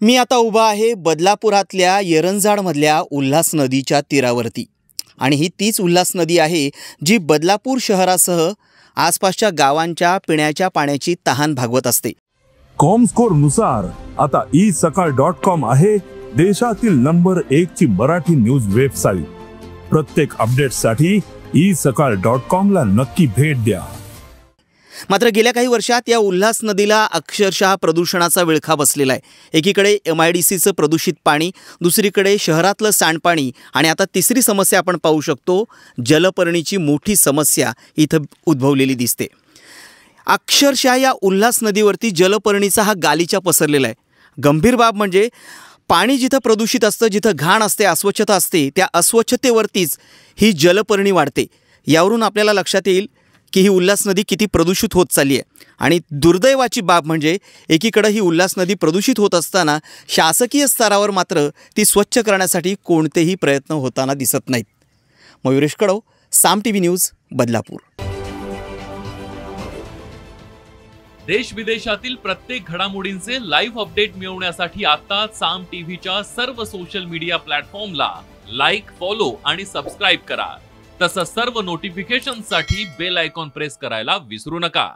मी आता उभा आहे बदलापुरातल्या येरंजाडमधल्या उल्हास नदीच्या तीरावरती आणि ही तीच उल्हास नदी आहे जी बदलापूर शहरासह आसपासच्या गावांच्या पिण्याच्या पाण्याची तहान भागवत असते। कॉमस्कोर नुसार आता isakal.com आहे देशातील नंबर 1 ची मराठी न्यूज वेबसाईट। प्रत्येक अपडेटसाठी isakal.com ला नक्की भेट द्या। मात्र गेल्या काही वर्षात या उल्हास नदीला अक्षरशः प्रदूषणाचा विळखा बसलेला आहे। एकीकडे MIDCचं प्रदूषित पाणी, दुसरीकडे शहरातलं सांडपाणी आणि आता तिसरी समस्या आपण पाहू शकतो, जलपर्णीची मोठी समस्या इथं उद्भवलेली दिसते। अक्षरशः या उल्हास नदीवरती जलपर्णीचा हा गालिचा पसरलेला आहे। गंभीर बाब म्हणजे पाणी जिथं प्रदूषित असतं, जिथं घाण असते, अस्वच्छता असते, त्या अस्वच्छतेवरतीच ही जलपर्णी वाढते। यावरून आपल्याला लक्षात येईल की ही उल्हास नदी किती प्रदूषित होत चालली आहे। आणि दुर्दैवाची बाब म्हणजे एकीकडे ही उल्हास नदी प्रदूषित होत असताना शासकीय स्तरावर मात्र ती स्वच्छ करण्यासाठी कोणतेही प्रयत्न होताना दिसत नाहीत। मयुरेश कडव, साम टीव्ही न्यूज, बदलापूर। देश विदेशातील प्रत्येक घडामोडींचे लाईव्ह अपडेट मिळवण्यासाठी आता साम टीव्हीच्या सर्व सोशल मीडिया प्लॅटफॉर्मला लाईक, फॉलो आणि सबस्क्राइब करा। तसंच सर्व नोटिफिकेशनसाठी बेल आयकॉन प्रेस करायला विसरू नका।